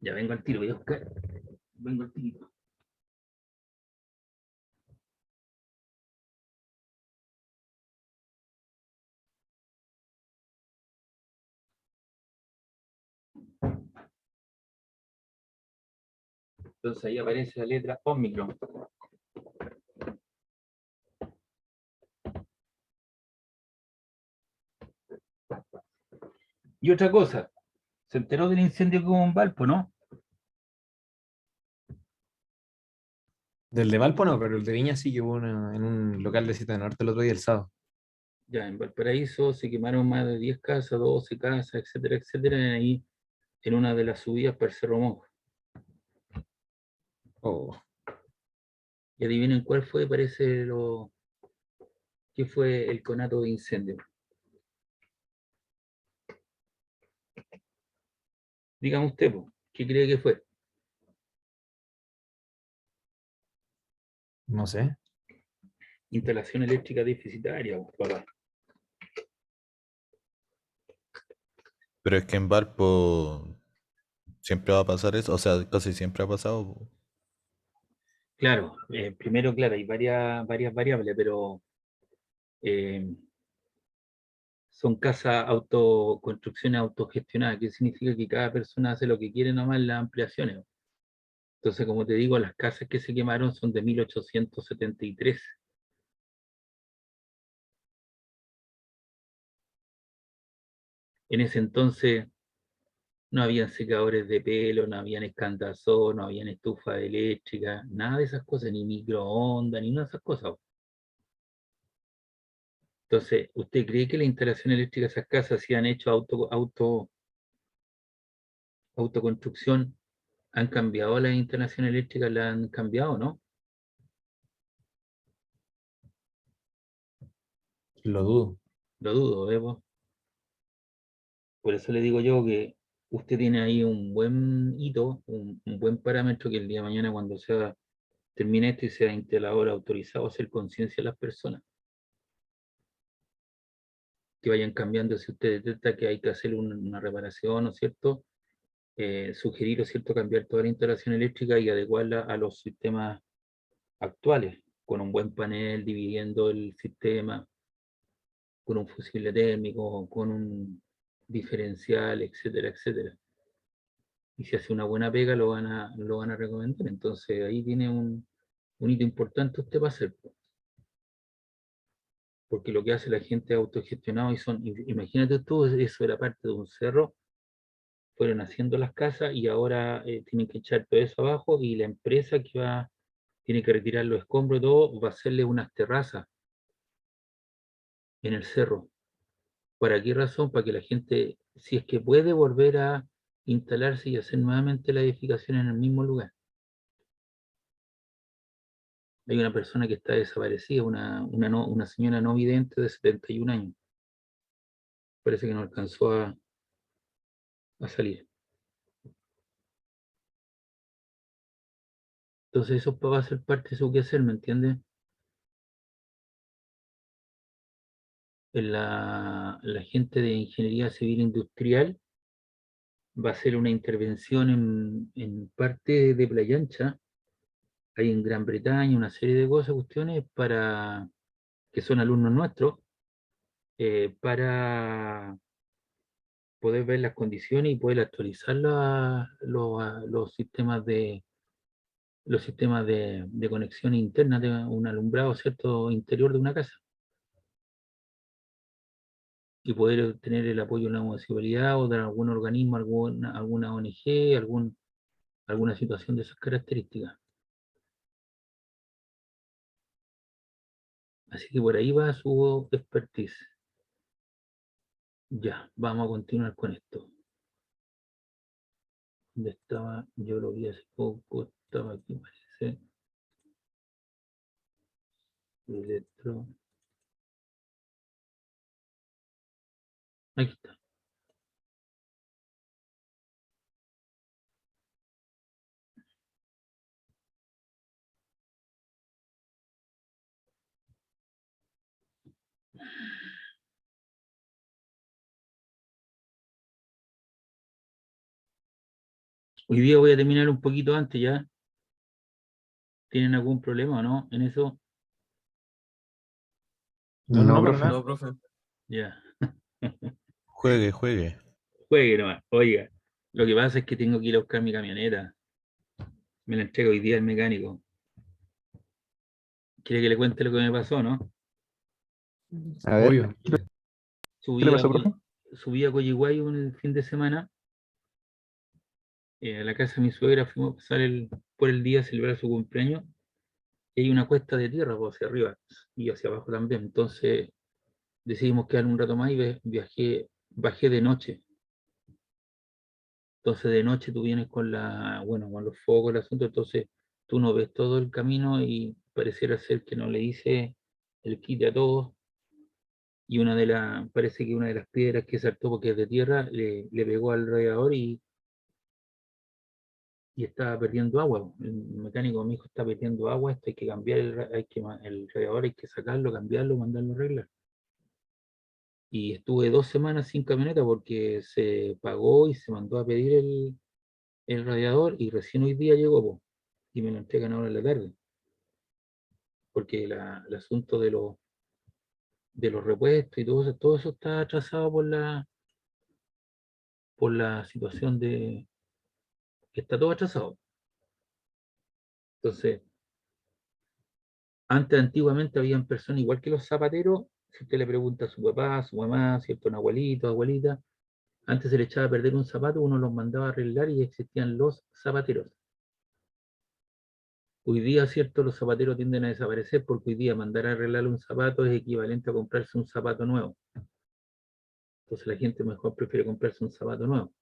Ya vengo al tiro, voy a buscar. Vengo al tiro. Entonces ahí aparece la letra Omicron. Y otra cosa, se enteró del incendio que hubo en Valpo, ¿no? Del de Valpo no, pero el de Viña sí que hubo en un local de Cita Norte el otro día, el sábado. Ya en Valparaíso se quemaron más de 10 casas, 12 casas, etcétera, etcétera, ahí en una de las subidas para el Cerro Monjo. Oh, Y adivinen cuál fue, parece que fue el conato de incendio. Dígame usted, po, ¿qué cree que fue? no sé. Instalación eléctrica deficitaria, po, papá. Pero es que en Valpo siempre va a pasar eso, o sea, casi siempre ha pasado, po. Claro, primero, claro, hay varias variables, pero eh, son casas construcciones autogestionadas, que significa que cada persona hace lo que quiere nomás en las ampliaciones. Entonces, como te digo, las casas que se quemaron son de 1873. En ese entonces no habían secadores de pelo, no habían escandazos, no habían estufa eléctrica, nada de esas cosas, ni microondas, ni nada de esas cosas. Entonces, ¿usted cree que la instalación eléctrica de esas casas se han hecho autoconstrucción? ¿Han cambiado las instalaciones eléctricas? ¿La han cambiado, no? Lo dudo. Lo dudo, ¿eh, vos? Por eso le digo yo que usted tiene ahí un buen hito, un buen parámetro que el día de mañana cuando sea termine esto y sea instalador autorizado, hacer conciencia a las personas que vayan cambiando. Si usted detecta que hay que hacer una reparación, ¿no es cierto? Sugerir, ¿no es cierto?, cambiar toda la instalación eléctrica y adecuarla a los sistemas actuales, con un buen panel, dividiendo el sistema, con un fusible térmico, con un diferencial, etcétera, etcétera. Y si hace una buena pega, lo van a recomendar. Entonces ahí tiene un hito importante usted va a hacer, porque lo que hace la gente es autogestionado y imagínate tú, eso era parte de un cerro, fueron haciendo las casas y ahora tienen que echar todo eso abajo y la empresa tiene que retirar los escombros y todo, va a hacerle unas terrazas en el cerro. ¿Para qué razón? Para que la gente, si es que puede volver a instalarse y hacer nuevamente la edificación en el mismo lugar. Hay una persona que está desaparecida, una señora no vidente de 71 años. Parece que no alcanzó a salir. Entonces eso va a ser parte de su quehacer, ¿me entiendes? La gente de Ingeniería Civil Industrial va a hacer una intervención en parte de Playa Ancha. Hay en Gran Bretaña una serie de cosas, cuestiones que son alumnos nuestros, para poder ver las condiciones y poder actualizar los sistemas de conexión interna de un alumbrado, ¿cierto?, interior de una casa, y poder tener el apoyo de la municipalidad o de algún organismo, alguna ONG, alguna situación de esas características. Así que por ahí va su expertise. Ya, vamos a continuar con esto. ¿Dónde estaba? Yo lo vi hace poco, estaba aquí, parece. Electro. Aquí está. Hoy día voy a terminar un poquito antes ya. ¿Tienen algún problema o no en eso? No, No, para profe. nada. No, profe. Ya. Juegue, juegue. Juegue nomás. Oiga, lo que pasa es que tengo que ir a buscar mi camioneta. Me la entrega hoy día el mecánico. ¿Quiere que le cuente lo que me pasó, no? A ver, Obvio. ¿qué Subí le a, pasó, profe? subí a Coyihuayo el fin de semana. A la casa de mi suegra fuimos a pasar por el día a celebrar su cumpleaños. Y hay una cuesta de tierra pues, hacia arriba y hacia abajo también. Entonces decidimos quedar un rato más y bajé de noche. Entonces de noche tú vienes con con los focos, el asunto, entonces tú no ves todo el camino y pareciera ser que no le hice el quite a todos. Y parece que una de las piedras que saltó porque es de tierra, le pegó al radiador y estaba perdiendo agua. El mecánico me dijo, está perdiendo agua, esto hay que cambiar el radiador, hay que sacarlo, cambiarlo, mandarlo a arreglar. Y estuve 2 semanas sin camioneta porque se pagó y se mandó a pedir el radiador y recién hoy día llegó, po, y me lo entregan ahora en la tarde. Porque el asunto de los repuestos y todo eso está atrasado por la situación que está todo atrasado. Entonces, antiguamente habían personas igual que los zapateros, si usted le pregunta a su papá, a su mamá, ¿cierto? Un abuelito, abuelita, antes se le echaba a perder un zapato, uno los mandaba a arreglar y existían los zapateros. Hoy día, ¿cierto? Los zapateros tienden a desaparecer porque hoy día mandar a arreglar un zapato es equivalente a comprarse un zapato nuevo. Entonces la gente mejor prefiere comprarse un zapato nuevo.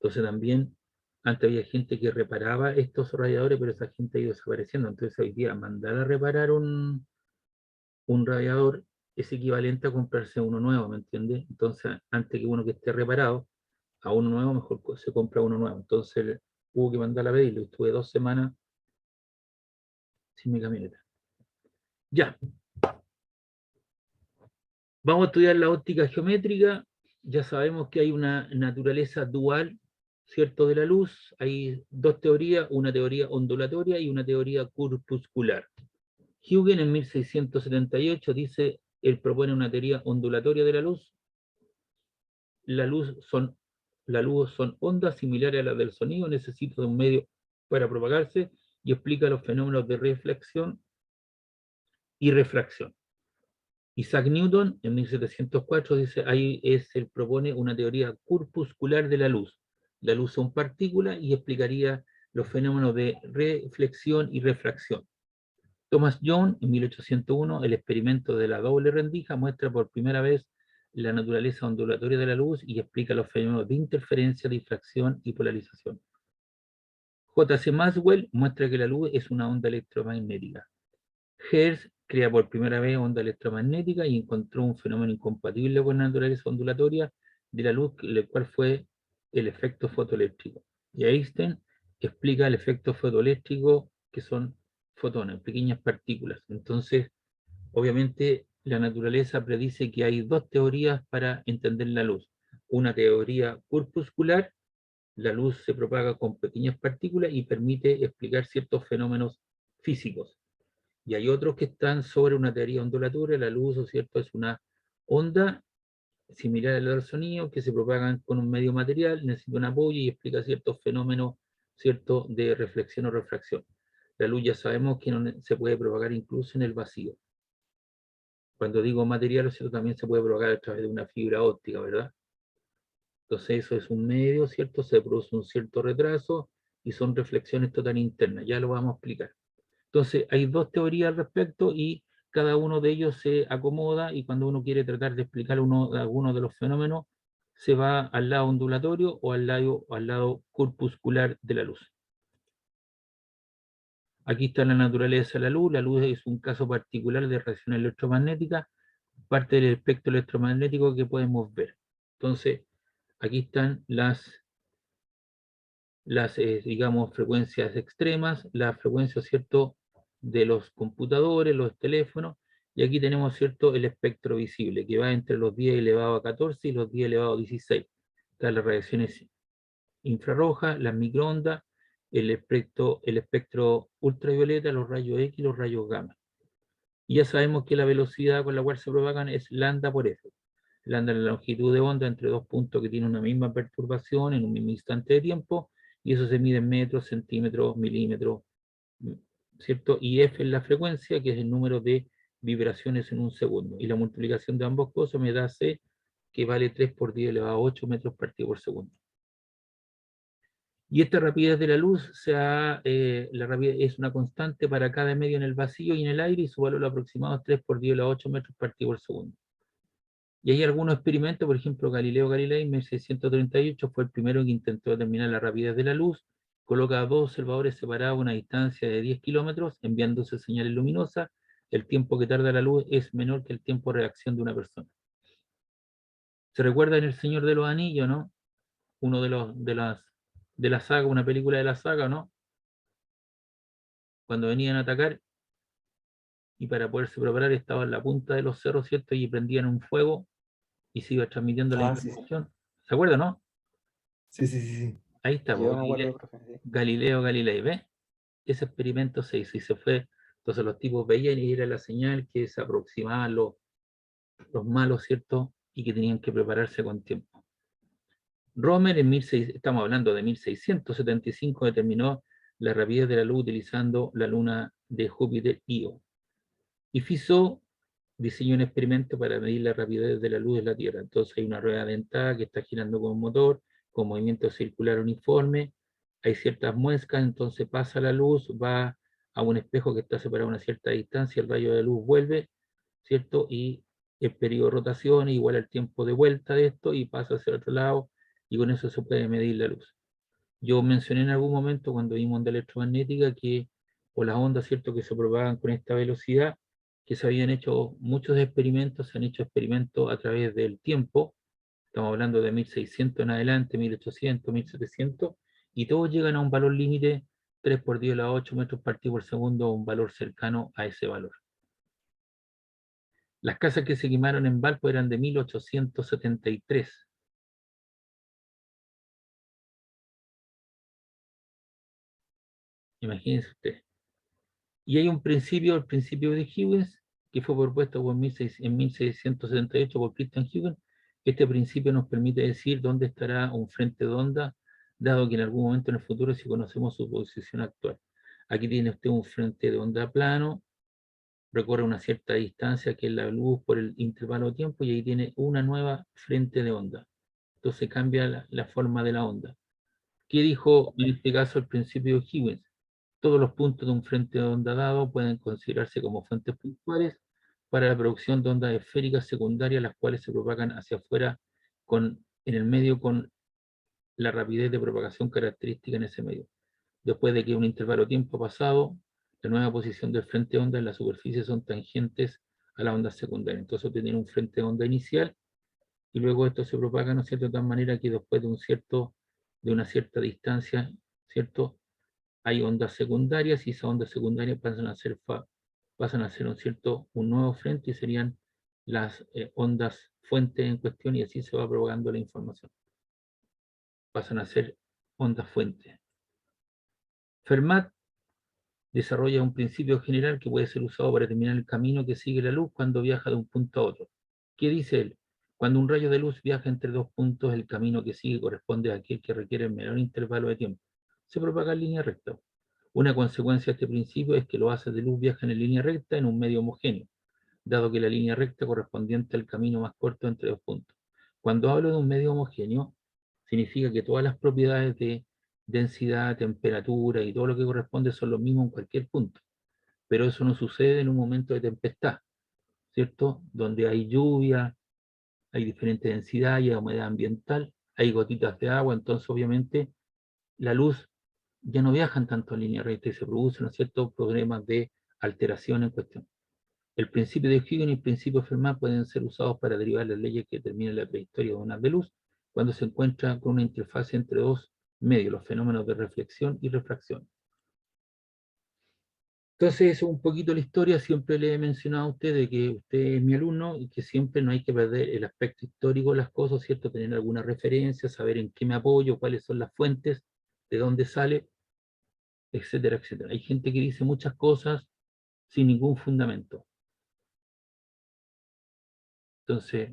Entonces también, antes había gente que reparaba estos radiadores, pero esa gente ha ido desapareciendo. Entonces hoy día mandar a reparar un radiador es equivalente a comprarse uno nuevo, ¿me entiendes? Entonces, antes que uno que esté reparado, a uno nuevo, mejor se compra uno nuevo. Entonces hubo que mandar a pedirlo. Estuve 2 semanas sin mi camioneta. Ya. Vamos a estudiar la óptica geométrica. Ya sabemos que hay una naturaleza dual, ¿cierto? De la luz. Hay dos teorías, una teoría ondulatoria y una teoría corpuscular. Huygens en 1678 dice, él propone una teoría ondulatoria de la luz. La luz son ondas similares a las del sonido, necesita de un medio para propagarse y explica los fenómenos de reflexión y refracción. Isaac Newton en 1704 dice, él propone una teoría corpuscular de la luz. La luz son partículas y explicaría los fenómenos de reflexión y refracción. Thomas Young en 1801, el experimento de la doble rendija muestra por primera vez la naturaleza ondulatoria de la luz y explica los fenómenos de interferencia, difracción y polarización. J.C. Maxwell muestra que la luz es una onda electromagnética. Hertz crea por primera vez onda electromagnética y encontró un fenómeno incompatible con la naturaleza ondulatoria de la luz, el cual fue el efecto fotoeléctrico. Y Einstein explica el efecto fotoeléctrico, que son fotones, pequeñas partículas. Entonces, obviamente, la naturaleza predice que hay dos teorías para entender la luz. Una teoría corpuscular, la luz se propaga con pequeñas partículas y permite explicar ciertos fenómenos físicos. Y hay otros que están sobre una teoría ondulatoria, la luz, ¿cierto? Es una onda similar al del sonido que se propagan con un medio material, necesita un apoyo y explica ciertos fenómenos, ¿cierto? De reflexión o refracción. La luz ya sabemos que no se puede propagar incluso en el vacío. Cuando digo material, ¿cierto? También se puede propagar a través de una fibra óptica, ¿verdad? Entonces eso es un medio, ¿cierto? Se produce un cierto retraso y son reflexiones total internas, ya lo vamos a explicar. Entonces, hay dos teorías al respecto y cada uno de ellos se acomoda y cuando uno quiere tratar de explicar alguno de los fenómenos, se va al lado ondulatorio o al lado corpuscular de la luz. Aquí está la naturaleza de la luz. La luz es un caso particular de radiación electromagnética, parte del espectro electromagnético que podemos ver. Entonces, aquí están las digamos, frecuencias extremas, la frecuencia, ¿cierto?, de los computadores, los teléfonos, y aquí tenemos, ¿cierto?, el espectro visible, que va entre los 10 elevado a 14 y los 10 elevado a 16. Están las radiaciones infrarroja, las microondas, el espectro ultravioleta, los rayos X y los rayos gamma. Y ya sabemos que la velocidad con la cual se propagan es lambda por F. Lambda es la longitud de onda entre dos puntos que tienen una misma perturbación en un mismo instante de tiempo, y eso se mide en metros, centímetros, milímetros, ¿cierto? Y F es la frecuencia, que es el número de vibraciones en un segundo. Y la multiplicación de ambos cosas me da C, que vale 3 por 10 elevado a 8 metros partido por segundo. Y esta rapidez de la luz la rapidez es una constante para cada medio en el vacío y en el aire, y su valor aproximado es 3 por 10 elevado a 8 metros partido por segundo. Y hay algunos experimentos, por ejemplo, Galileo Galilei en 1638 fue el primero que intentó determinar la rapidez de la luz. Coloca a dos observadores separados a una distancia de 10 kilómetros, enviándose señales luminosas. El tiempo que tarda la luz es menor que el tiempo de reacción de una persona. ¿Se recuerda en El Señor de los Anillos, no? Uno de la saga, una película de la saga, ¿no? Cuando venían a atacar y para poderse preparar estaban en la punta de los cerros, ¿cierto? Y prendían un fuego y se iba transmitiendo la Sí. información. ¿Se acuerda, no? Sí. Ahí está, Yo me acuerdo, profe. Sí. Galileo Galilei, ¿ves? Ese experimento se hizo y se fue. Entonces los tipos veían y era la señal que se aproximaban los malos, ¿cierto? Y que tenían que prepararse con tiempo. Romer estamos hablando de 1675, determinó la rapidez de la luz utilizando la luna de Júpiter Io. Y Fizeau diseñó un experimento para medir la rapidez de la luz de la Tierra. Entonces hay una rueda dentada que está girando con un motor, con movimiento circular uniforme, hay ciertas muescas, entonces pasa la luz, va a un espejo que está separado a una cierta distancia, el rayo de luz vuelve, ¿cierto? Y el periodo de rotación es igual al tiempo de vuelta de esto y pasa hacia el otro lado, y con eso se puede medir la luz. Yo mencioné en algún momento cuando vimos onda electromagnética que, o las ondas, ¿cierto?, que se propagan con esta velocidad, que se habían hecho muchos experimentos, se han hecho experimentos a través del tiempo, estamos hablando de 1600 en adelante, 1800, 1700, y todos llegan a un valor límite 3 por 10 a la 8 metros partido por segundo, o un valor cercano a ese valor. Las casas que se quemaron en Valpo eran de 1873. Imagínense usted. Y hay un principio, el principio de Huygens, que fue propuesto en 1678 por Christian Huygens. Este principio nos permite decir dónde estará un frente de onda, dado que en algún momento en el futuro, si conocemos su posición actual. Aquí tiene usted un frente de onda plano, recorre una cierta distancia que es la luz por el intervalo de tiempo, y ahí tiene una nueva frente de onda. Entonces cambia la forma de la onda. ¿Qué dijo en este caso el principio de Huygens? Todos los puntos de un frente de onda dado pueden considerarse como fuentes puntuales para la producción de ondas esféricas secundarias, las cuales se propagan hacia afuera en el medio con la rapidez de propagación característica en ese medio. Después de que un intervalo de tiempo ha pasado, la nueva posición del frente de onda en la superficie son tangentes a la onda secundaria. Entonces tienen un frente de onda inicial y luego esto se propaga, ¿no es cierto?, de tal manera que después de una cierta distancia, ¿cierto?, hay ondas secundarias, y esas ondas secundarias pasan a ser un nuevo frente, y serían las ondas fuentes en cuestión, y así se va propagando la información. Pasan a ser ondas fuentes. Fermat desarrolla un principio general que puede ser usado para determinar el camino que sigue la luz cuando viaja de un punto a otro. ¿Qué dice él? Cuando un rayo de luz viaja entre dos puntos, el camino que sigue corresponde a aquel que requiere el menor intervalo de tiempo. Se propaga en línea recta. Una consecuencia de este principio es que los haces de luz viajan en línea recta en un medio homogéneo, dado que la línea recta correspondiente al camino más corto entre dos puntos. Cuando hablo de un medio homogéneo, significa que todas las propiedades de densidad, temperatura y todo lo que corresponde son los mismos en cualquier punto. Pero eso no sucede en un momento de tempestad, ¿cierto? Donde hay lluvia, hay diferente densidad, hay humedad ambiental, hay gotitas de agua, entonces obviamente la luz ya no viajan tanto en línea recta y se producen ciertos problemas de alteración en cuestión. El principio de Huygens y el principio de Fermat pueden ser usados para derivar las leyes que determinan la prehistoria de ondas de luz cuando se encuentra con una interfaz entre dos medios, los fenómenos de reflexión y refracción. Entonces, eso es un poquito la historia. Siempre le he mencionado a usted de que usted es mi alumno y que siempre no hay que perder el aspecto histórico de las cosas, ¿cierto? Tener alguna referencia, saber en qué me apoyo, cuáles son las fuentes, de dónde sale, etcétera, etcétera. Hay gente que dice muchas cosas sin ningún fundamento. Entonces,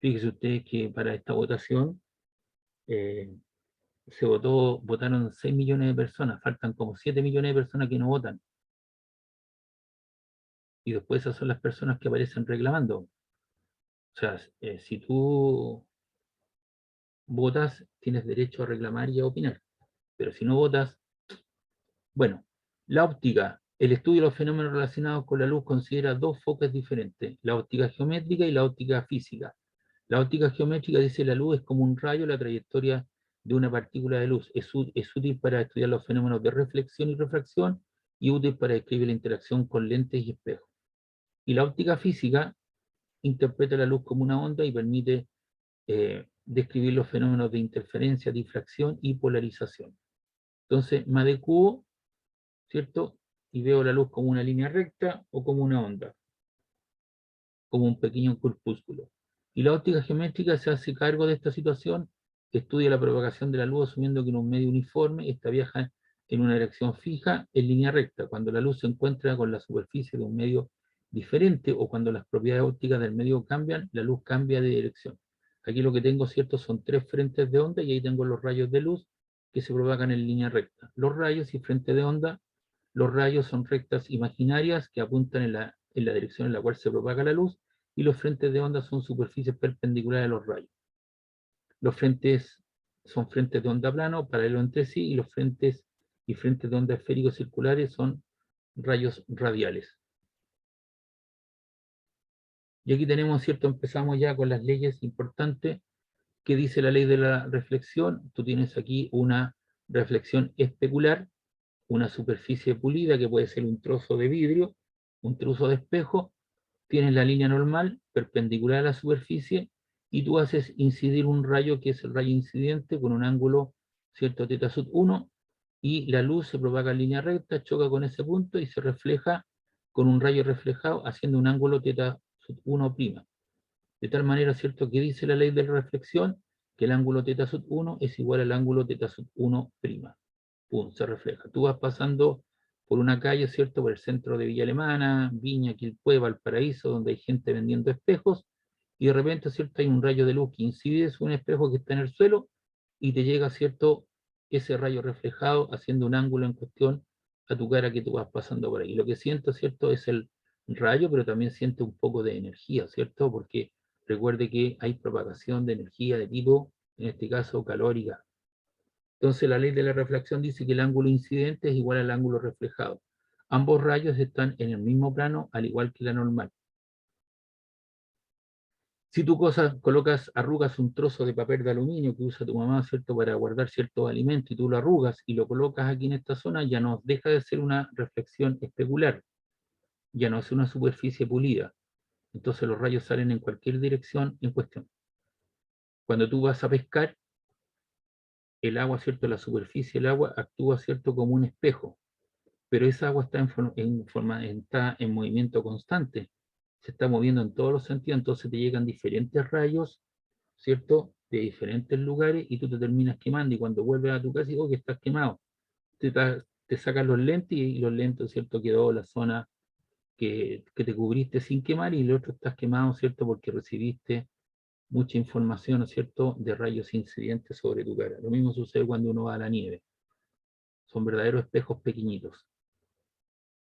fíjese usted que para esta votación votaron 6 millones de personas, faltan como 7 millones de personas que no votan. Y después esas son las personas que aparecen reclamando. O sea, si tú votas, tienes derecho a reclamar y a opinar. Pero si no votas, bueno, la óptica. El estudio de los fenómenos relacionados con la luz considera dos focos diferentes, la óptica geométrica y la óptica física. La óptica geométrica dice la luz es como un rayo, la trayectoria de una partícula de luz. Es útil para estudiar los fenómenos de reflexión y refracción y útil para describir la interacción con lentes y espejos. Y la óptica física interpreta la luz como una onda y permite describir los fenómenos de interferencia, difracción y polarización. Entonces, me adecuo, ¿cierto? Y veo la luz como una línea recta o como una onda, como un pequeño corpúsculo. Y la óptica geométrica se hace cargo de esta situación, estudia la propagación de la luz asumiendo que en un medio uniforme esta viaja en una dirección fija en línea recta. Cuando la luz se encuentra con la superficie de un medio diferente o cuando las propiedades ópticas del medio cambian, la luz cambia de dirección. Aquí lo que tengo, ¿cierto? Son tres frentes de onda y ahí tengo los rayos de luz que se propagan en línea recta. Los rayos y frentes de onda, los rayos son rectas imaginarias que apuntan en la dirección en la cual se propaga la luz y los frentes de onda son superficies perpendiculares a los rayos. Los frentes son frentes de onda plano, paralelos entre sí, y los frentes de onda esféricos circulares son rayos radiales. Y aquí tenemos, ¿cierto? Empezamos ya con las leyes importantes. ¿Qué dice la ley de la reflexión? Tú tienes aquí una reflexión especular, una superficie pulida que puede ser un trozo de vidrio, un trozo de espejo, tienes la línea normal perpendicular a la superficie y tú haces incidir un rayo que es el rayo incidente con un ángulo, ¿cierto? Teta sub 1 y la luz se propaga en línea recta, choca con ese punto y se refleja con un rayo reflejado haciendo un ángulo teta sub 1'. De tal manera, ¿cierto?, que dice la ley de la reflexión que el ángulo teta sub 1 es igual al ángulo teta sub 1'. Pum, se refleja. Tú vas pasando por una calle, ¿cierto?, por el centro de Villa Alemana, Viña, Quilpué, Valparaíso, donde hay gente vendiendo espejos, y de repente, ¿cierto?, hay un rayo de luz que incide sobre un espejo que está en el suelo y te llega, ¿cierto?, ese rayo reflejado haciendo un ángulo en cuestión a tu cara que tú vas pasando por ahí. Lo que siento, ¿cierto?, es el rayo, pero también siente un poco de energía, ¿cierto? Porque recuerde que hay propagación de energía de tipo, en este caso, calórica. Entonces la ley de la reflexión dice que el ángulo incidente es igual al ángulo reflejado. Ambos rayos están en el mismo plano, al igual que la normal. Si tú arrugas un trozo de papel de aluminio que usa tu mamá, ¿cierto?, para guardar ciertos alimentos y tú lo arrugas y lo colocas aquí en esta zona, ya no deja de ser una reflexión especular, ya no es una superficie pulida. Entonces los rayos salen en cualquier dirección en cuestión. Cuando tú vas a pescar, el agua, ¿cierto?, la superficie del agua actúa, ¿cierto?, como un espejo, pero esa agua está está en movimiento constante, se está moviendo en todos los sentidos, entonces te llegan diferentes rayos, ¿cierto?, de diferentes lugares y tú te terminas quemando y cuando vuelves a tu casa digo que estás quemado, te sacan los lentes y los lentes, ¿cierto?, quedó la zona que te cubriste sin quemar y el otro estás quemado, ¿cierto?, porque recibiste mucha información, ¿no es cierto?, de rayos incidentes sobre tu cara. Lo mismo sucede cuando uno va a la nieve. Son verdaderos espejos pequeñitos.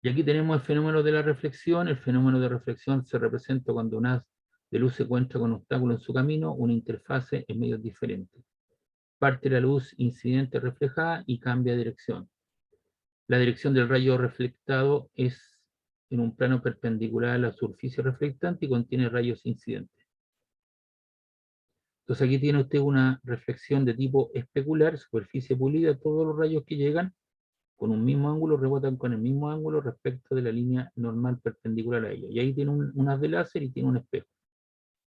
Y aquí tenemos el fenómeno de la reflexión. El fenómeno de reflexión se representa cuando un haz de luz se encuentra con un obstáculo en su camino, una interfase en medios diferentes. Parte la luz incidente reflejada y cambia de dirección. La dirección del rayo reflectado es en un plano perpendicular a la superficie reflectante y contiene rayos incidentes. Entonces aquí tiene usted una reflexión de tipo especular, superficie pulida, todos los rayos que llegan con un mismo ángulo rebotan con el mismo ángulo respecto de la línea normal perpendicular a ella. Y ahí tiene un haz de láser y tiene un espejo.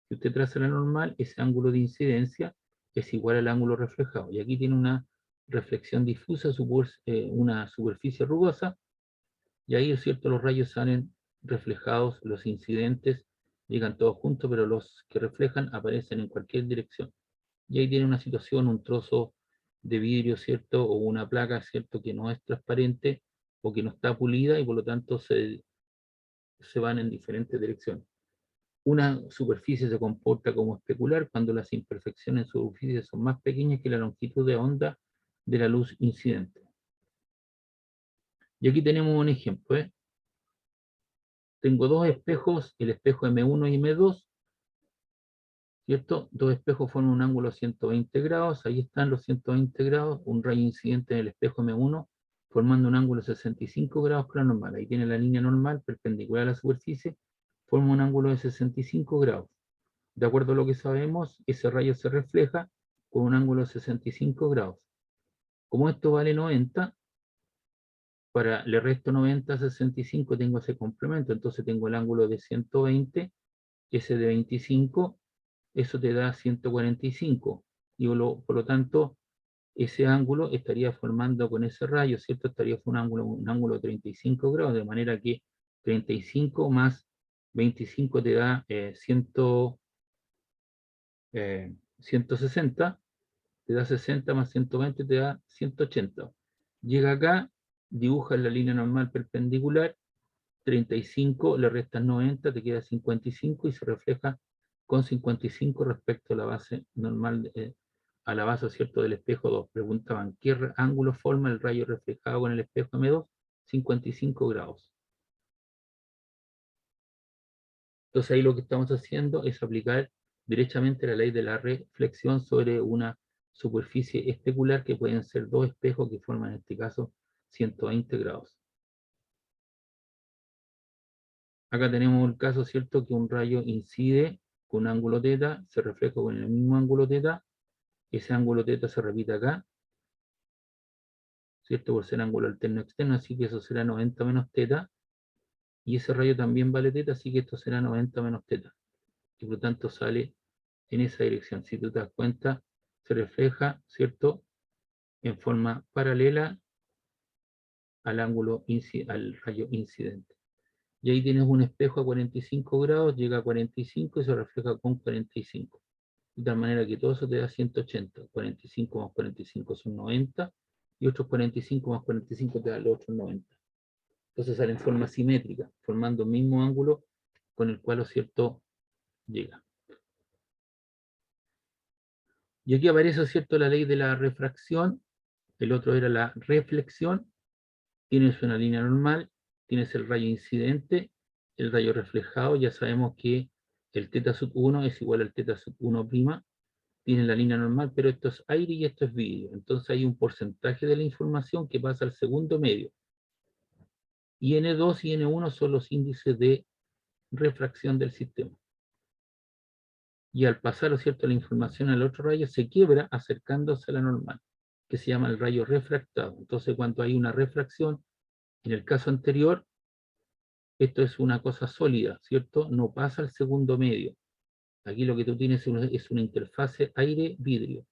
Si usted traza la normal, ese ángulo de incidencia es igual al ángulo reflejado. Y aquí tiene una reflexión difusa, una superficie rugosa, Y ahí, es cierto, los rayos salen reflejados, los incidentes llegan todos juntos, pero los que reflejan aparecen en cualquier dirección. Y ahí tiene una situación, un trozo de vidrio, ¿cierto? O una placa, ¿cierto? Que no es transparente o que no está pulida y por lo tanto se van en diferentes direcciones. Una superficie se comporta como especular cuando las imperfecciones en su superficie son más pequeñas que la longitud de onda de la luz incidente. Y aquí tenemos un ejemplo, ¿eh? Tengo dos espejos, el espejo M1 y M2, ¿cierto? Dos espejos forman un ángulo 120 grados, ahí están los 120 grados, un rayo incidente en el espejo M1 formando un ángulo 65 grados con la normal. Ahí tiene la línea normal perpendicular a la superficie, forma un ángulo de 65 grados. De acuerdo a lo que sabemos, ese rayo se refleja con un ángulo de 65 grados. Como esto vale 90, le resto 90 a 65, tengo ese complemento, entonces tengo el ángulo de 120, ese de 25, eso te da 145, y por lo tanto, ese ángulo estaría formando con ese rayo, ¿cierto? Estaría un ángulo de 35 grados, de manera que 35 más 25 te da 160, te da 60 más 120 te da 180. Llega acá, dibuja la línea normal perpendicular, 35 le restas 90, te queda 55 y se refleja con 55 respecto a la base normal, a la base, ¿cierto?, del espejo 2. Preguntaban, ¿qué ángulo forma el rayo reflejado con el espejo M2? 55 grados. Entonces ahí lo que estamos haciendo es aplicar derechamente la ley de la reflexión sobre una superficie especular que pueden ser dos espejos que forman en este caso 120 grados. Acá tenemos el caso, ¿cierto?, que un rayo incide con un ángulo θ, se refleja con el mismo ángulo θ, ese ángulo θ se repite acá, ¿cierto?, por ser ángulo alterno externo, así que eso será 90 menos θ, y ese rayo también vale θ, así que esto será 90 menos θ, y por lo tanto sale en esa dirección. Si tú te das cuenta, se refleja, ¿cierto?, en forma paralela al rayo incidente. Y ahí tienes un espejo a 45 grados, llega a 45 y se refleja con 45. De tal manera que todo eso te da 180. 45 más 45 son 90, y otros 45 más 45 te da los otros 90. Entonces sale en forma simétrica, formando el mismo ángulo con el cual, ¿cierto?, llega. Y aquí aparece, ¿cierto?, la ley de la refracción. El otro era la reflexión. Tienes una línea normal, tienes el rayo incidente, el rayo reflejado. Ya sabemos que el θ sub 1 es igual al θ sub 1'. Tiene la línea normal, pero esto es aire y esto es vidrio. Entonces hay un porcentaje de la información que pasa al segundo medio. Y N2 y N1 son los índices de refracción del sistema. Y al pasar, ¿cierto?, la información al otro rayo, se quiebra acercándose a la normal, que se llama el rayo refractado. Entonces, cuando hay una refracción, en el caso anterior, esto es una cosa sólida, ¿cierto? No pasa al segundo medio. Aquí lo que tú tienes es una interfase aire-vidrio.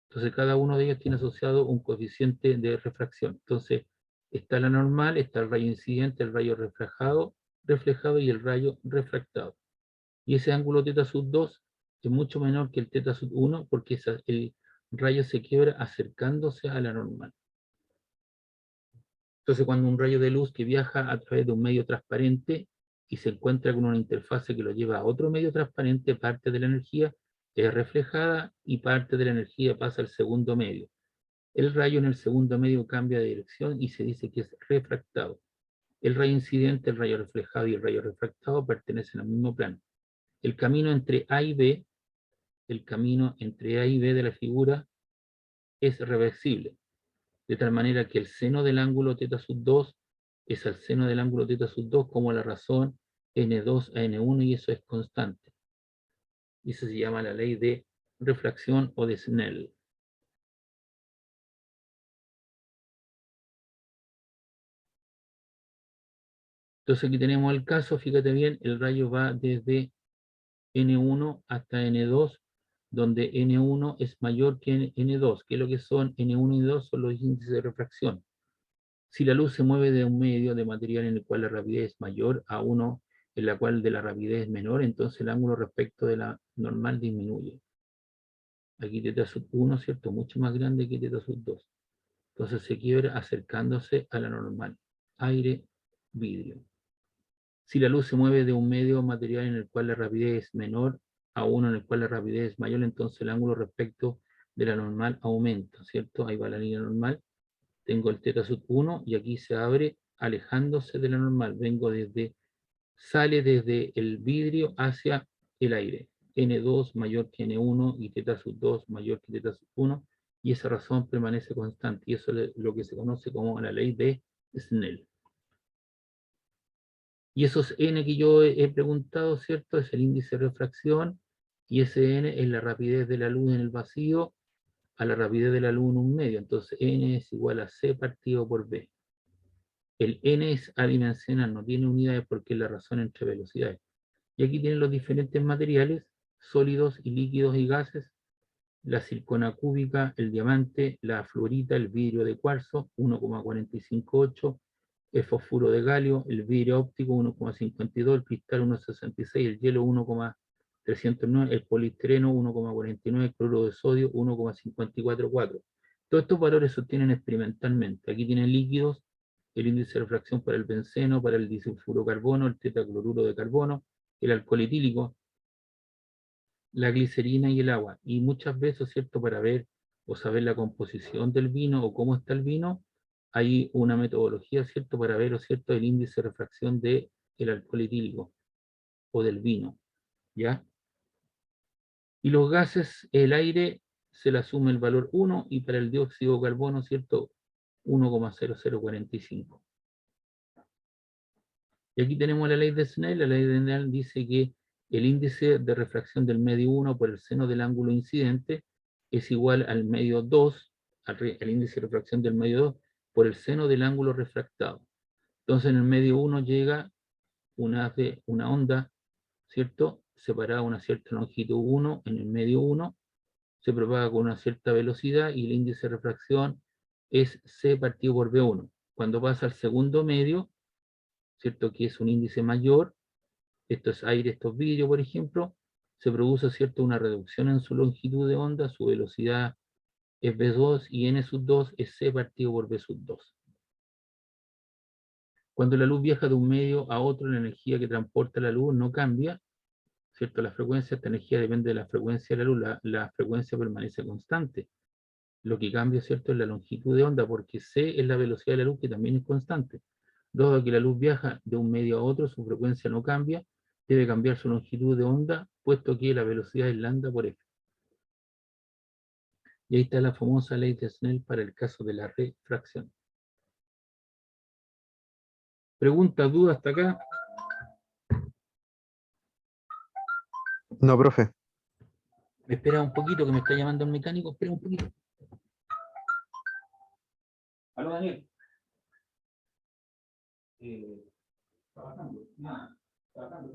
Entonces, cada uno de ellos tiene asociado un coeficiente de refracción. Entonces, está la normal, está el rayo incidente, el rayo reflejado y el rayo refractado. Y ese ángulo θ sub 2 es mucho menor que el θ sub 1 porque el rayo se quiebra acercándose a la normal. Entonces, cuando un rayo de luz que viaja a través de un medio transparente y se encuentra con una interfase que lo lleva a otro medio transparente, parte de la energía es reflejada y parte de la energía pasa al segundo medio. El rayo en el segundo medio cambia de dirección y se dice que es refractado. El rayo incidente, el rayo reflejado y el rayo refractado pertenecen al mismo plano. El camino entre A y B, de la figura es reversible, de tal manera que el seno del ángulo θ sub 2 es al seno del ángulo θ sub 2 como la razón N2 a N1 y eso es constante. Y eso se llama la ley de refracción o de Snell. Entonces aquí tenemos el caso, fíjate bien, el rayo va desde N1 hasta N2, donde N1 es mayor que N2. ¿Qué es lo que son N1 y N2? Son los índices de refracción. Si la luz se mueve de un medio de material en el cual la rapidez es mayor a uno en la cual de la rapidez es menor, entonces el ángulo respecto de la normal disminuye. Aquí θ sub 1, ¿cierto? Mucho más grande que θ sub 2. Entonces se quiebra acercándose a la normal. Aire, vidrio. Si la luz se mueve de un medio material en el cual la rapidez es menor a uno en el cual la rapidez es mayor, entonces el ángulo respecto de la normal aumenta, ¿cierto? Ahí va la línea normal. Tengo el θ sub 1 y aquí se abre alejándose de la normal. Sale desde el vidrio hacia el aire. N2 mayor que N1 y θ sub 2 mayor que θ sub 1, y esa razón permanece constante, y eso es lo que se conoce como la ley de Snell. Y esos N que yo he preguntado, ¿cierto? Es el índice de refracción, y ese N es la rapidez de la luz en el vacío a la rapidez de la luz en un medio. Entonces N es igual a C partido por B. El N es adimensional, no tiene unidades porque es la razón entre velocidades. Y aquí tienen los diferentes materiales, sólidos y líquidos y gases, la circona cúbica, el diamante, la fluorita, el vidrio de cuarzo, 1,458, el fosfuro de galio, el vidrio óptico, 1,52, el cristal, 1,66, el hielo, 1,309, el poliestireno, 1,49, el cloruro de sodio, 1,544. Todos estos valores se obtienen experimentalmente. Aquí tienen líquidos, el índice de refracción para el benceno, para el disulfuro carbono, el tetacloruro de carbono, el alcohol etílico, la glicerina y el agua. Y muchas veces, ¿cierto? Para ver o saber la composición del vino o cómo está el vino, hay una metodología, ¿cierto? Para ver, ¿cierto? El índice de refracción del alcohol etílico o del vino, ¿ya? Y los gases, el aire, se le asume el valor 1 y para el dióxido de carbono, ¿cierto? 1,0045. Y aquí tenemos la ley de Snell. La ley de Snell dice que el índice de refracción del medio 1 por el seno del ángulo incidente es igual al medio 2, al índice de refracción del medio 2, por el seno del ángulo refractado. Entonces en el medio 1 llega una onda, ¿cierto? Separada a una cierta longitud 1 en el medio 1, se propaga con una cierta velocidad y el índice de refracción es C partido por B1. Cuando pasa al segundo medio, ¿cierto? Que es un índice mayor, esto es aire, esto es vidrio, por ejemplo, se produce, ¿cierto? Una reducción en su longitud de onda, su velocidad es V2 y N sub 2 es C partido por V sub 2. Cuando la luz viaja de un medio a otro, la energía que transporta la luz no cambia, ¿cierto? La frecuencia, esta energía depende de la frecuencia de la luz, la frecuencia permanece constante. Lo que cambia, ¿cierto? Es la longitud de onda, porque C es la velocidad de la luz, que también es constante. Dado que la luz viaja de un medio a otro, su frecuencia no cambia, debe cambiar su longitud de onda, puesto que la velocidad es lambda por f. Y ahí está la famosa ley de Snell para el caso de la refracción. ¿Preguntas, dudas hasta acá? No, profe. Me espera un poquito, que me está llamando el mecánico. Espera un poquito. Aló, Daniel. Trabajando. Trabajando.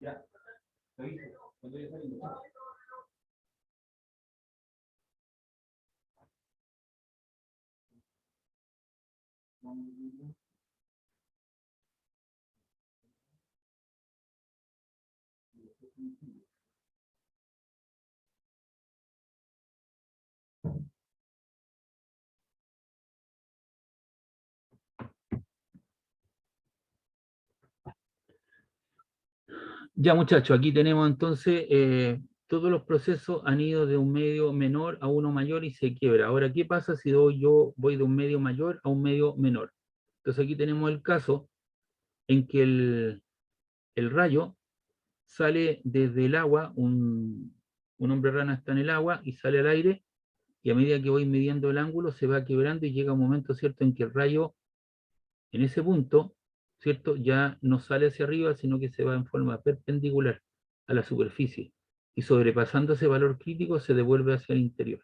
Ya. Cuando ya saliendo. Ya, muchachos, aquí tenemos entonces todos los procesos han ido de un medio menor a uno mayor y se quiebra. Ahora, ¿qué pasa si yo voy de un medio mayor a un medio menor? Entonces aquí tenemos el caso en que el rayo sale desde el agua, un hombre rana está en el agua y sale al aire, y a medida que voy midiendo el ángulo se va quebrando y llega un momento, ¿cierto?, en que el rayo, en ese punto, ¿cierto?, ya no sale hacia arriba, sino que se va en forma perpendicular a la superficie, y sobrepasando ese valor crítico se devuelve hacia el interior.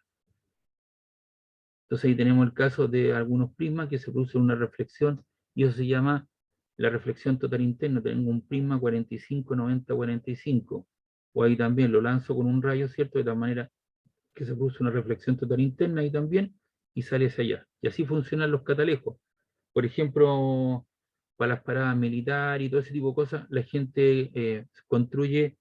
Entonces ahí tenemos el caso de algunos prismas que se produce una reflexión, y eso se llama la reflexión total interna. Tengo un prisma 45, 90, 45, o ahí también lo lanzo con un rayo, ¿cierto?, de tal manera que se produce una reflexión total interna ahí también, y sale hacia allá. Y así funcionan los catalejos. Por ejemplo, para las paradas militares y todo ese tipo de cosas, la gente construye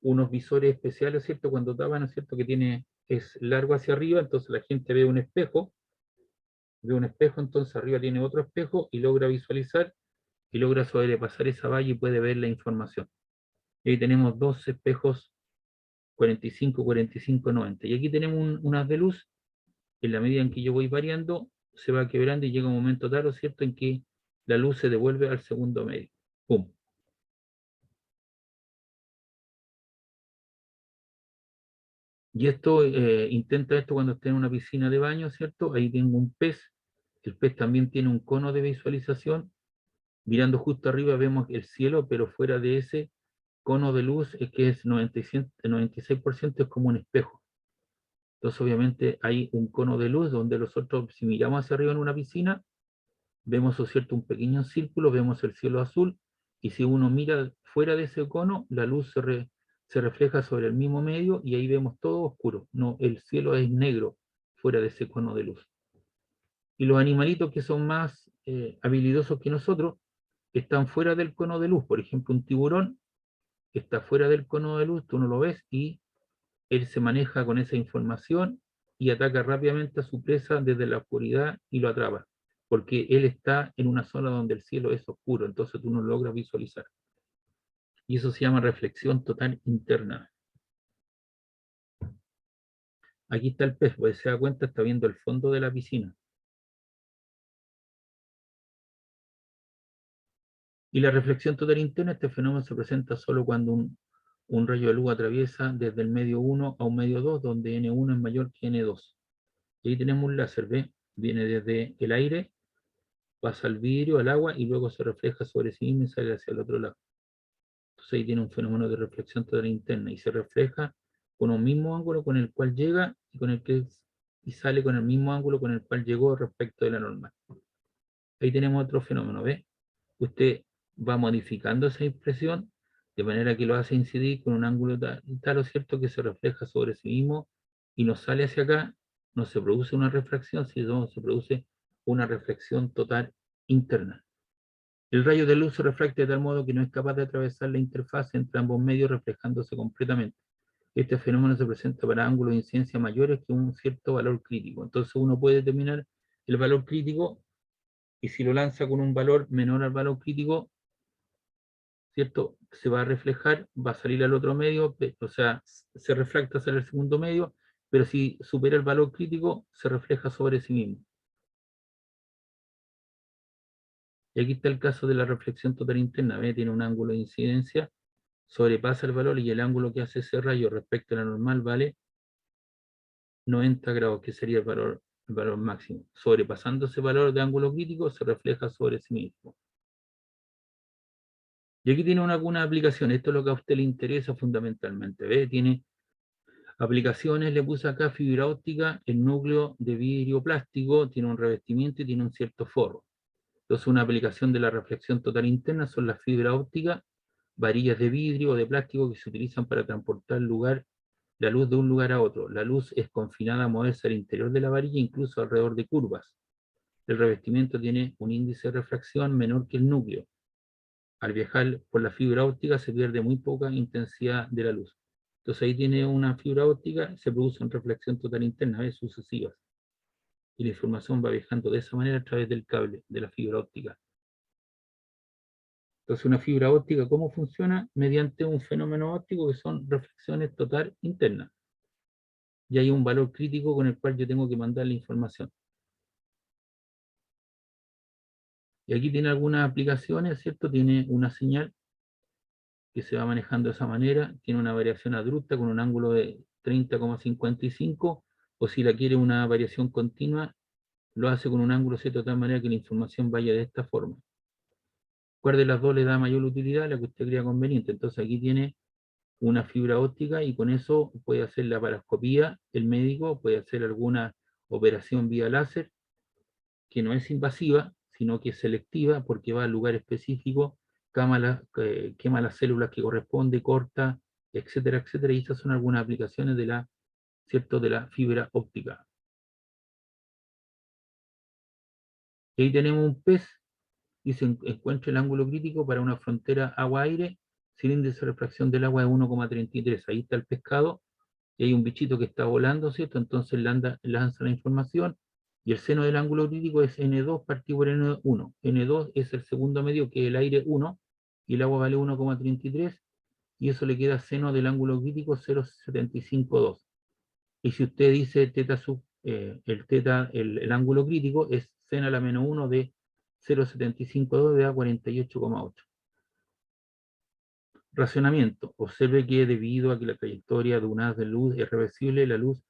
unos visores especiales, ¿cierto? Cuando tapan, ¿cierto?, que es largo hacia arriba, entonces la gente ve un espejo, entonces arriba tiene otro espejo y logra visualizar y logra sobrepasar esa valla y puede ver la información. Y ahí tenemos dos espejos 45, 45, 90. Y aquí tenemos unas de luz. En la medida en que yo voy variando, se va quebrando y llega un momento dado, ¿cierto?, en que la luz se devuelve al segundo medio. ¡Pum! Y esto, intenta esto cuando esté en una piscina de baño, ¿cierto? Ahí tengo un pez. El pez también tiene un cono de visualización. Mirando justo arriba vemos el cielo, pero fuera de ese cono de luz es que es 96% es como un espejo. Entonces obviamente hay un cono de luz donde nosotros, si miramos hacia arriba en una piscina, vemos, ¿cierto?, un pequeño círculo, vemos el cielo azul, y si uno mira fuera de ese cono, la luz se refleja sobre el mismo medio y ahí vemos todo oscuro. No, el cielo es negro fuera de ese cono de luz. Y los animalitos que son más habilidosos que nosotros están fuera del cono de luz. Por ejemplo, un tiburón está fuera del cono de luz, tú no lo ves, y él se maneja con esa información y ataca rápidamente a su presa desde la oscuridad y lo atrapa, porque él está en una zona donde el cielo es oscuro, entonces tú no lo logras visualizar. Y eso se llama reflexión total interna. Aquí está el pez, pues se da cuenta, está viendo el fondo de la piscina. Y la reflexión total interna, este fenómeno se presenta solo cuando un rayo de luz atraviesa desde el medio 1 a un medio 2, donde N1 es mayor que N2. Y ahí tenemos un láser, ¿ve? Viene desde el aire, pasa al vidrio, al agua, y luego se refleja sobre sí mismo y sale hacia el otro lado. Entonces ahí tiene un fenómeno de reflexión total interna, y se refleja con un mismo ángulo con el cual llega y sale con el mismo ángulo con el cual llegó respecto de la normal. Ahí tenemos otro fenómeno, ¿ve? Usted va modificando esa impresión de manera que lo hace incidir con un ángulo tal o cierto que se refleja sobre sí mismo y no sale hacia acá, no se produce una refracción, sino se produce una reflexión total interna. El rayo de luz se refracta de tal modo que no es capaz de atravesar la interfaz entre ambos medios, reflejándose completamente. Este fenómeno se presenta para ángulos de incidencia mayores que un cierto valor crítico. Entonces uno puede determinar el valor crítico, y si lo lanza con un valor menor al valor crítico, ¿cierto?, se va a reflejar, va a salir al otro medio, o sea, se refracta hacia el segundo medio, pero si supera el valor crítico, se refleja sobre sí mismo. Y aquí está el caso de la reflexión total interna, ¿ve? Tiene un ángulo de incidencia, sobrepasa el valor, y el ángulo que hace ese rayo respecto a la normal vale 90 grados, que sería el valor máximo. Sobrepasando ese valor de ángulo crítico, se refleja sobre sí mismo. Y aquí tiene alguna aplicación, esto es lo que a usted le interesa fundamentalmente, ¿ve? Tiene aplicaciones, le puse acá fibra óptica, el núcleo de vidrio plástico, tiene un revestimiento y tiene un cierto forro. Entonces una aplicación de la reflexión total interna son las fibras ópticas, varillas de vidrio o de plástico que se utilizan para transportar la luz de un lugar a otro. La luz es confinada a moverse al interior de la varilla, incluso alrededor de curvas. El revestimiento tiene un índice de refracción menor que el núcleo. Al viajar por la fibra óptica se pierde muy poca intensidad de la luz. Entonces ahí tiene una fibra óptica, se produce una reflexión total interna, ¿ves? Sucesivas. Y la información va viajando de esa manera a través del cable de la fibra óptica. Entonces, una fibra óptica, ¿cómo funciona? Mediante un fenómeno óptico que son reflexiones total internas. Y hay un valor crítico con el cual yo tengo que mandar la información. Y aquí tiene algunas aplicaciones, ¿cierto? Tiene una señal que se va manejando de esa manera, tiene una variación abrupta con un ángulo de 30,55, o si la quiere una variación continua, lo hace con un ángulo cierto de tal manera que la información vaya de esta forma. ¿Cuál de las dos le da mayor utilidad? La que usted crea conveniente. Entonces aquí tiene una fibra óptica y con eso puede hacer la paroscopía, el médico puede hacer alguna operación vía láser, que no es invasiva, sino que es selectiva porque va al lugar específico, quema las células que corresponde, corta, etcétera, etcétera. Y estas son algunas aplicaciones de la, ¿cierto?, de la fibra óptica. Y ahí tenemos un pez y se encuentra el ángulo crítico para una frontera agua-aire, sin índice de refracción del agua de 1,33. Ahí está el pescado, y hay un bichito que está volando, ¿cierto? Entonces lanza la información, y el seno del ángulo crítico es N2 partido por N1. N2 es el segundo medio, que es el aire 1, y el agua vale 1,33, y eso le queda seno del ángulo crítico 0,752. Y si usted dice teta sub, el ángulo crítico es seno a la menos 1 de 0,752 de A 48,8. Racionamiento. Observe que debido a que la trayectoria de un haz de luz es reversible, la luz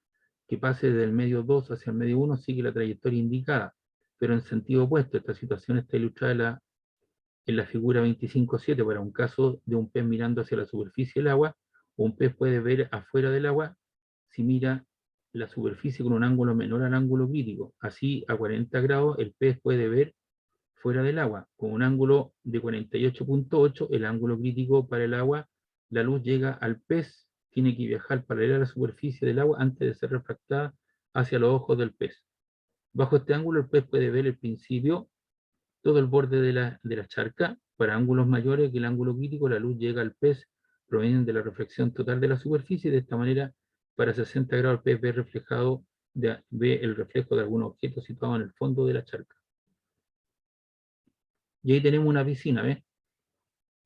que pase desde el medio 2 hacia el medio 1 sigue la trayectoria indicada, pero en sentido opuesto. Esta situación está ilustrada en la figura 25.7 para un caso de un pez mirando hacia la superficie del agua, o un pez puede ver afuera del agua si mira la superficie con un ángulo menor al ángulo crítico. Así, a 40 grados, el pez puede ver fuera del agua. Con un ángulo de 48,8, el ángulo crítico para el agua, la luz llega al pez, tiene que viajar paralela a la superficie del agua antes de ser refractada hacia los ojos del pez. Bajo este ángulo, el pez puede ver el principio, todo el borde de la charca. Para ángulos mayores que el ángulo crítico, la luz llega al pez proveniente de la reflexión total de la superficie. De esta manera, para 60 grados, el pez ve el reflejo de algún objeto situado en el fondo de la charca. Y ahí tenemos una piscina, ¿ves?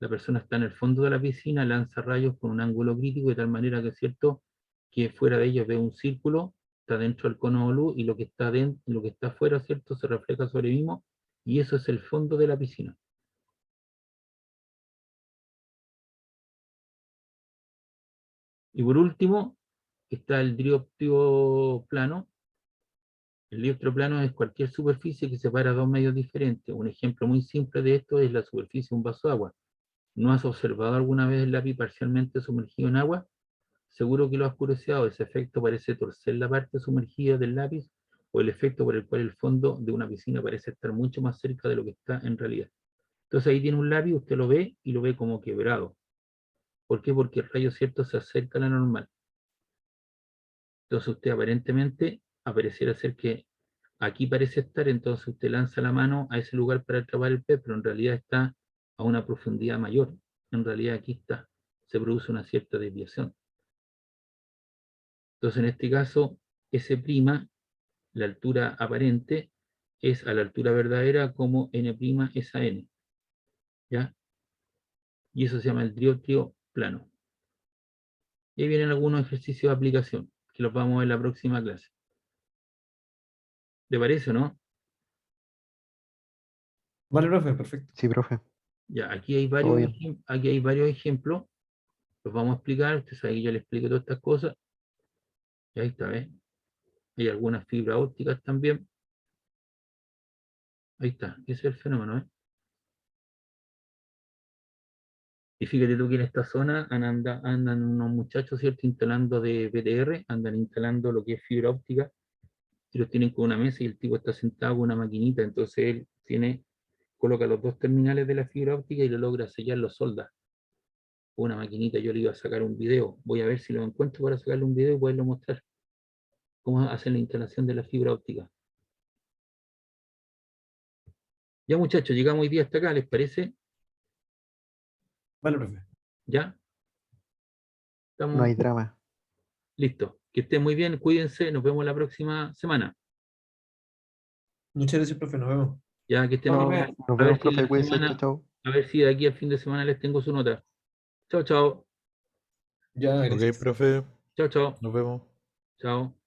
La persona está en el fondo de la piscina, lanza rayos con un ángulo crítico de tal manera que es cierto que fuera de ellos ve un círculo, está dentro del cono de luz, y lo que está dentro, lo que está afuera, ¿cierto?, se refleja sobre el mismo, y eso es el fondo de la piscina. Y por último, está el dioptrio plano. El dioptrio plano es cualquier superficie que separa dos medios diferentes. Un ejemplo muy simple de esto es la superficie de un vaso de agua. ¿No has observado alguna vez el lápiz parcialmente sumergido en agua? Seguro que lo has curioseado. Ese efecto parece torcer la parte sumergida del lápiz, o el efecto por el cual el fondo de una piscina parece estar mucho más cerca de lo que está en realidad. Entonces ahí tiene un lápiz, usted lo ve y lo ve como quebrado. ¿Por qué? Porque el rayo, cierto, se acerca a la normal. Entonces usted aparentemente apareciera ser que aquí parece estar, entonces usted lanza la mano a ese lugar para atrapar el pez, pero en realidad está a una profundidad mayor. En realidad aquí está, se produce una cierta desviación. Entonces en este caso, S', la altura aparente, es a la altura verdadera como N' es a N. ¿Ya? Y eso se llama el dioptrio plano. Y ahí vienen algunos ejercicios de aplicación, que los vamos a ver en la próxima clase. ¿Le parece o no? Vale, profe, perfecto. Sí, profe. Ya, aquí hay Todo varios, bien. aquí hay varios ejemplos, los vamos a explicar. Usted sabe que yo le explico todas estas cosas. Y ahí está, ¿ves? Hay algunas fibras ópticas también. Ahí está, ese es el fenómeno, ¿eh? Y fíjate tú que en esta zona andan unos muchachos, ¿cierto?, instalando de BTR, andan instalando lo que es fibra óptica, y los tienen con una mesa, y el tipo está sentado con una maquinita. Entonces él coloca los dos terminales de la fibra óptica y lo logra sellar, los solda. Una maquinita. Yo le iba a sacar un video, voy a ver si lo encuentro para sacarle un video y poderlo mostrar cómo hacen la instalación de la fibra óptica. Ya, muchachos, llegamos hoy día hasta acá, ¿les parece? Vale, profe. ¿Ya? No Estamos hay drama. listos. Que estén muy bien, cuídense, nos vemos la próxima semana. Muchas gracias, profe. Nos vemos. Ya, que estén Chao, muy profe. bien. Nos A ver vemos, si en profe. la Cuídense. Chao, semana, chao. A ver si de aquí al fin de semana les tengo su nota. Chao, chao. Ya, Ok, gracias. profe, Chao, chao. nos vemos. Chao.